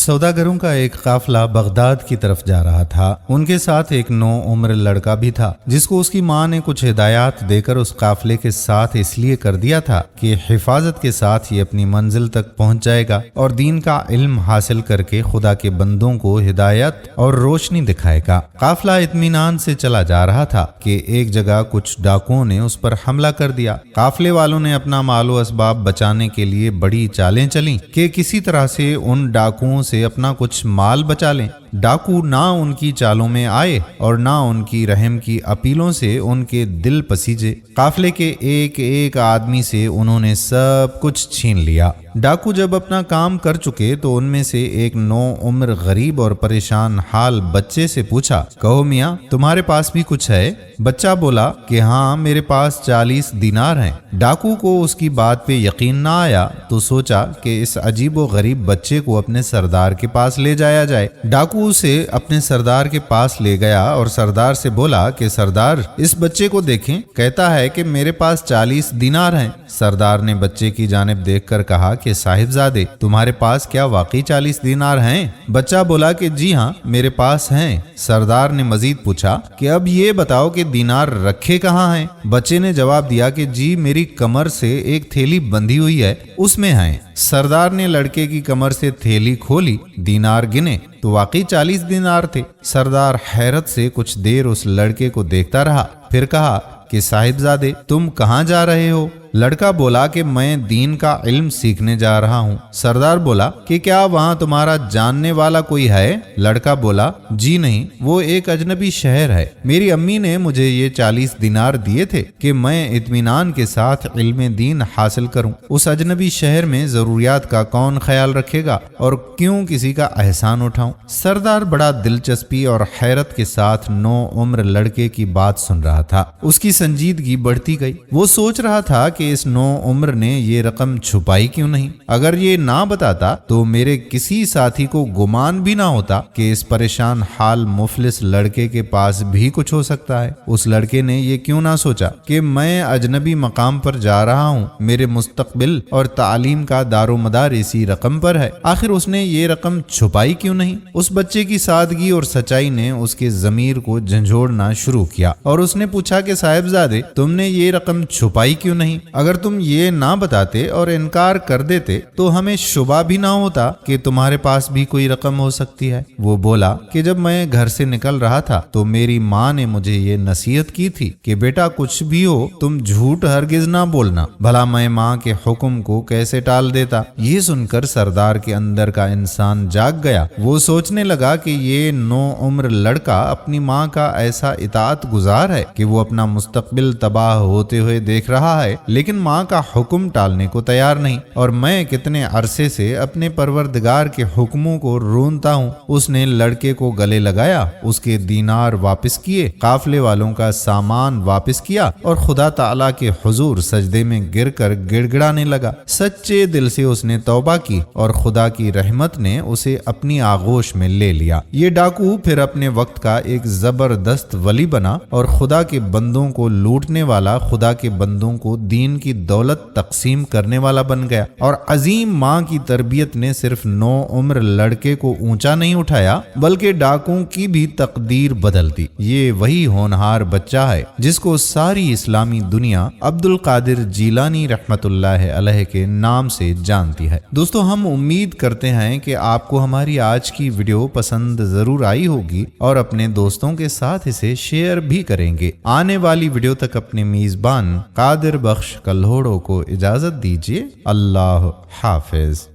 سوداگروں کا ایک قافلہ بغداد کی طرف جا رہا تھا۔ ان کے ساتھ ایک نو عمر لڑکا بھی تھا جس کو اس کی ماں نے کچھ ہدایات دے کر اس قافلے کے ساتھ اس لیے کر دیا تھا کہ حفاظت کے ساتھ یہ اپنی منزل تک پہنچ جائے گا اور دین کا علم حاصل کر کے خدا کے بندوں کو ہدایت اور روشنی دکھائے گا۔ قافلہ اطمینان سے چلا جا رہا تھا کہ ایک جگہ کچھ ڈاکوؤں نے اس پر حملہ کر دیا۔ قافلے والوں نے اپنا مال و اسباب بچانے کے لیے بڑی چالیں چلیں کہ کسی طرح سے ان ڈاکوؤں سے اپنا کچھ مال بچا لیں۔ ڈاکو نہ ان کی چالوں میں آئے اور نہ ان کی رحم کی اپیلوں سے ان کے دل پسیجے۔ قافلے کے ایک ایک آدمی سے انہوں نے سب کچھ چھین لیا۔ ڈاکو جب اپنا کام کر چکے تو ان میں سے ایک نو عمر غریب اور پریشان حال بچے سے پوچھا، کہو میاں تمہارے پاس بھی کچھ ہے؟ بچہ بولا کہ ہاں میرے پاس 40 دینار ہیں۔ ڈاکو کو اس کی بات پہ یقین نہ آیا تو سوچا کہ اس عجیب و غریب بچے کو اپنے سردار کے پاس لے جایا جائے۔ ڈاکو اسے اپنے سردار کے پاس لے گیا اور سردار سے بولا کہ سردار اس بچے کو دیکھیں، کہتا ہے کہ میرے پاس 40 دینار ہیں۔ سردار نے بچے کی جانب دیکھ کر کہا کہ صاحبزادے تمہارے پاس کیا واقعی 40 دینار ہیں؟ بچہ بولا کہ جی ہاں میرے پاس ہیں۔ سردار نے مزید پوچھا کہ اب یہ بتاؤ کہ دینار رکھے کہاں ہیں؟ بچے نے جواب دیا کہ جی میری کمر سے ایک تھیلی بندھی ہوئی ہے، اس میں ہیں۔ سردار نے لڑکے کی کمر سے تھیلی کھولی، دینار گنے تو واقعی 40 دینار تھے۔ سردار حیرت سے کچھ دیر اس لڑکے کو دیکھتا رہا، پھر کہا کہ صاحبزادے تم کہاں جا رہے ہو؟ لڑکا بولا کہ میں دین کا علم سیکھنے جا رہا ہوں۔ سردار بولا کہ کیا وہاں تمہارا جاننے والا کوئی ہے؟ لڑکا بولا جی نہیں، وہ ایک اجنبی شہر ہے۔ میری امی نے مجھے یہ 40 دینار دیے تھے کہ میں اطمینان کے ساتھ علم دین حاصل کروں۔ اس اجنبی شہر میں ضروریات کا کون خیال رکھے گا اور کیوں کسی کا احسان اٹھاؤں؟ سردار بڑا دلچسپی اور حیرت کے ساتھ نو عمر لڑکے کی بات سن رہا تھا۔ اس کی سنجیدگی بڑھتی گئی۔ وہ سوچ رہا تھا کہ اس نو عمر نے یہ رقم چھپائی کیوں نہیں؟ اگر یہ نہ بتاتا تو میرے کسی ساتھی کو گمان بھی نہ ہوتا کہ اس پریشان حال مفلس لڑکے کے پاس بھی کچھ ہو سکتا ہے۔ اس لڑکے نے یہ کیوں نہ سوچا کہ میں اجنبی مقام پر جا رہا ہوں، میرے مستقبل اور تعلیم کا دار و مدار اسی رقم پر ہے۔ آخر اس نے یہ رقم چھپائی کیوں نہیں؟ اس بچے کی سادگی اور سچائی نے اس کے ضمیر کو جھنجھوڑنا شروع کیا اور اس نے پوچھا کہ صاحبزادے تم نے یہ رقم چھپائی کیوں نہیں؟ اگر تم یہ نہ بتاتے اور انکار کر دیتے تو ہمیں شبہ بھی نہ ہوتا کہ تمہارے پاس بھی کوئی رقم ہو سکتی ہے۔ وہ بولا کہ جب میں گھر سے نکل رہا تھا تو میری ماں نے مجھے یہ نصیحت کی تھی کہ بیٹا کچھ بھی ہو تم جھوٹ ہرگز نہ بولنا۔ بھلا میں ماں کے حکم کو کیسے ٹال دیتا؟ یہ سن کر سردار کے اندر کا انسان جاگ گیا۔ وہ سوچنے لگا کہ یہ نو عمر لڑکا اپنی ماں کا ایسا اطاعت گزار ہے کہ وہ اپنا مستقبل تباہ ہوتے ہوئے دیکھ رہا ہے لیکن ماں کا حکم ٹالنے کو تیار نہیں، اور میں کتنے عرصے سے اپنے پروردگار کے حکموں کو رونتا ہوں۔ اس نے لڑکے کو گلے لگایا، اس کے دینار واپس کیے، قافلے والوں کا سامان واپس کیا اور خدا تعالیٰ کے حضور سجدے میں گر کر گڑ گڑانے لگا۔ سچے دل سے اس نے توبہ کی اور خدا کی رحمت نے اسے اپنی آغوش میں لے لیا۔ یہ ڈاکو پھر اپنے وقت کا ایک زبردست ولی بنا اور خدا کے بندوں کو لوٹنے والا، خدا کے بندوں کو دین کی دولت تقسیم کرنے والا بن گیا۔ اور عظیم ماں کی تربیت نے صرف نو عمر لڑکے کو اونچا نہیں اٹھایا بلکہ ڈاکوؤں کی بھی تقدیر بدل دی۔ یہ وہی ہونہار بچہ ہے جس کو ساری اسلامی دنیا عبد القادر جیلانی رحمت اللہ علیہ کے نام سے جانتی ہے۔ دوستو ہم امید کرتے ہیں کہ آپ کو ہماری آج کی ویڈیو پسند ضرور آئی ہوگی اور اپنے دوستوں کے ساتھ اسے شیئر بھی کریں گے۔ آنے والی ویڈیو تک اپنے میزبان قادر بخش کلہوڑوں کو اجازت دیجیے۔ اللہ حافظ۔